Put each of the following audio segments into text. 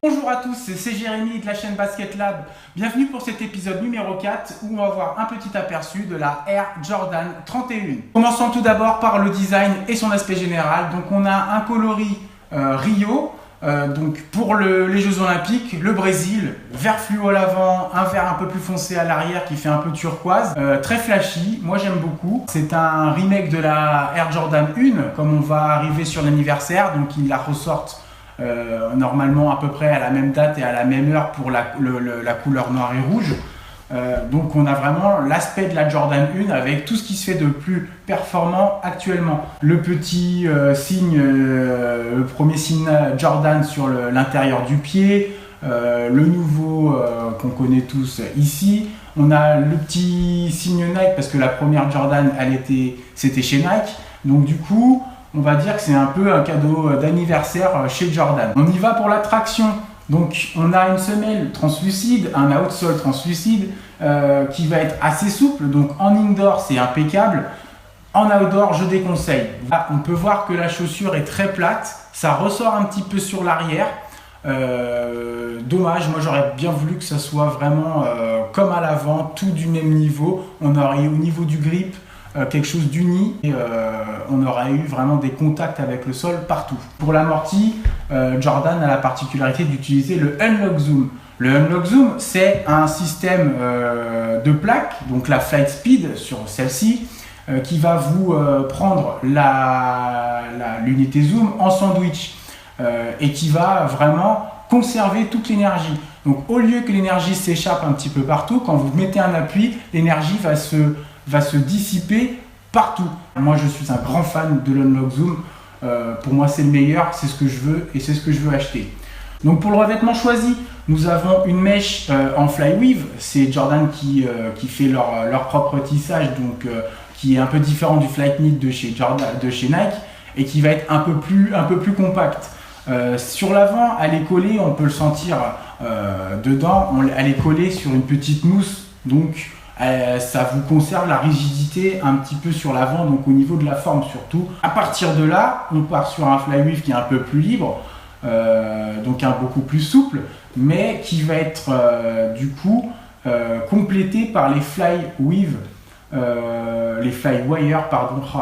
Bonjour à tous, c'est Jérémy de la chaîne Basket Lab. Bienvenue pour cet épisode numéro 4 où on va voir un petit aperçu de la Air Jordan 31. Commençons tout d'abord par le design et son aspect général. Donc on a un coloris Rio, donc pour les Jeux Olympiques, le Brésil, vert fluo à l'avant, un vert un peu plus foncé à l'arrière qui fait un peu turquoise, très flashy, moi j'aime beaucoup. C'est un remake de la Air Jordan 1, comme on va arriver sur l'anniversaire, donc ils la ressortent normalement à peu près à la même date et à la même heure pour la couleur noire et rouge. Donc on a vraiment l'aspect de la Jordan 1 avec tout ce qui se fait de plus performant actuellement. Le petit signe, le premier signe Jordan sur l'intérieur du pied, le nouveau qu'on connaît tous ici. On a le petit signe Nike parce que la première Jordan c'était chez Nike. Donc du coup on va dire que c'est un peu un cadeau d'anniversaire chez Jordan. On y va pour la traction. Donc on a une semelle translucide, un outsole translucide qui va être assez souple. Donc en indoor c'est impeccable. En outdoor je déconseille. Là, on peut voir que la chaussure est très plate. Ça ressort un petit peu sur l'arrière. Dommage, moi j'aurais bien voulu que ça soit vraiment comme à l'avant, tout du même niveau. On aurait au niveau du grip quelque chose d'uni et on aurait eu vraiment des contacts avec le sol partout. Pour l'amorti, Jordan a la particularité d'utiliser le Unlock Zoom. Le Unlock Zoom, c'est un système de plaques, donc la Flight Speed sur celle-ci, qui va vous prendre l'unité Zoom en sandwich et qui va vraiment conserver toute l'énergie. Donc au lieu que l'énergie s'échappe un petit peu partout, quand vous mettez un appui, l'énergie va se dissiper partout. Moi je suis un grand fan de l'Unlock Zoom, pour moi c'est le meilleur, c'est ce que je veux et c'est ce que je veux acheter. Donc pour le revêtement choisi, nous avons une mèche en Flyweave, c'est Jordan qui fait leur propre tissage, donc qui est un peu différent du Flyknit de chez Nike et qui va être un peu plus compact. Sur l'avant, elle est collée, on peut le sentir dedans, elle est collée sur une petite mousse, donc ça vous conserve la rigidité un petit peu sur l'avant, donc au niveau de la forme surtout. À partir de là, on part sur un Flyweave qui est un peu plus libre, donc beaucoup plus souple, mais qui va être du coup complété par les Flywave, les Flywire, pardon. Oh,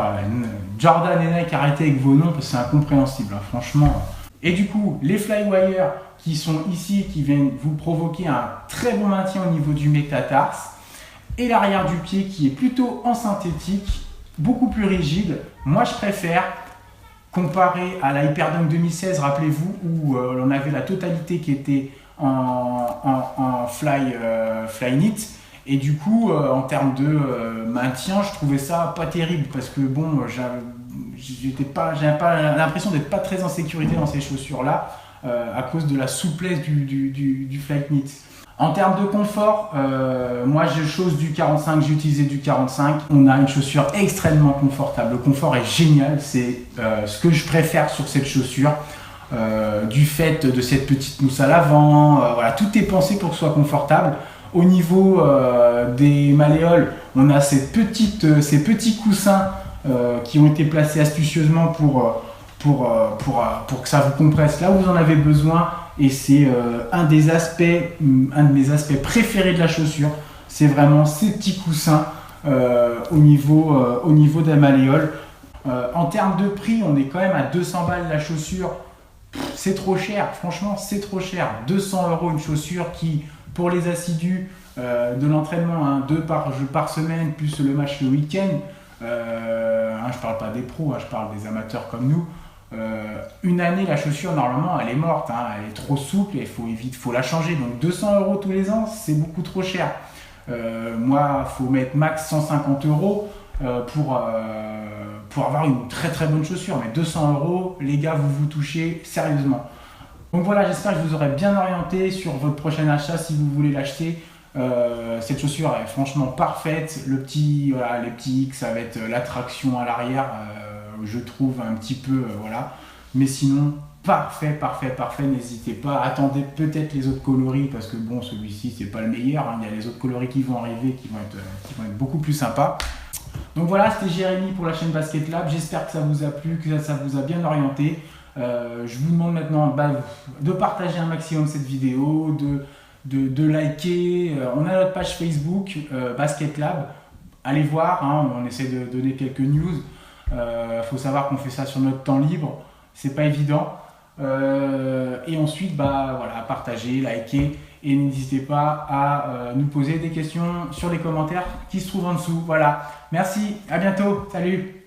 Jordan et Nike, arrêtez avec vos noms parce que c'est incompréhensible, hein, franchement. Et du coup, les Flywire qui sont ici, qui viennent vous provoquer un très bon maintien au niveau du métatarse, et l'arrière du pied qui est plutôt en synthétique, beaucoup plus rigide. Moi je préfère, comparé à la Hyperdunk 2016, rappelez-vous, où on avait la totalité qui était en Flyknit, et du coup en termes de maintien, je trouvais ça pas terrible, parce que bon, j'avais pas l'impression d'être pas très en sécurité dans ces chaussures là, à cause de la souplesse du Flyknit. En termes de confort, moi j'ai chose du 45, j'ai utilisé du 45. On a une chaussure extrêmement confortable. Le confort est génial, c'est ce que je préfère sur cette chaussure. Du fait de cette petite mousse à l'avant, voilà, tout est pensé pour que ce soit confortable. Au niveau des malléoles, on a ces petits coussins qui ont été placés astucieusement pour que ça vous compresse là où vous en avez besoin. Et c'est un de mes aspects préférés de la chaussure. C'est vraiment ces petits coussins au niveau des malléoles. En termes de prix, on est quand même à 200 balles la chaussure. C'est trop cher, franchement, c'est trop cher. 200 € une chaussure qui, pour les assidus de l'entraînement, hein, 2 par semaine, plus le match le week-end. Je parle pas des pros, je parle des amateurs comme nous. Une année, la chaussure normalement elle est morte, hein, elle est trop souple et il faut la changer. Donc 200 € tous les ans, c'est beaucoup trop cher. Moi, il faut mettre max 150 € pour avoir une très très bonne chaussure. Mais 200 €, les gars, vous touchez sérieusement. Donc voilà, j'espère que je vous aurai bien orienté sur votre prochain achat si vous voulez l'acheter. Cette chaussure est franchement parfaite. Les petits X, ça va être la traction à l'arrière. Je trouve un petit peu, voilà, mais sinon parfait, n'hésitez pas, attendez peut-être les autres coloris parce que bon, celui-ci c'est pas le meilleur, hein. Il y a les autres coloris qui vont arriver qui vont être beaucoup plus sympas. Donc voilà, c'était Jérémy pour la chaîne Basket Lab, j'espère que ça vous a plu, que ça vous a bien orienté. Je vous demande maintenant de partager un maximum cette vidéo, de liker. On a notre page Facebook, Basket Lab. Allez voir, hein, on essaie de donner quelques news. Faut savoir qu'on fait ça sur notre temps libre, c'est pas évident. Et ensuite, voilà, partagez, likez et n'hésitez pas à nous poser des questions sur les commentaires qui se trouvent en dessous. Voilà, merci, à bientôt, salut!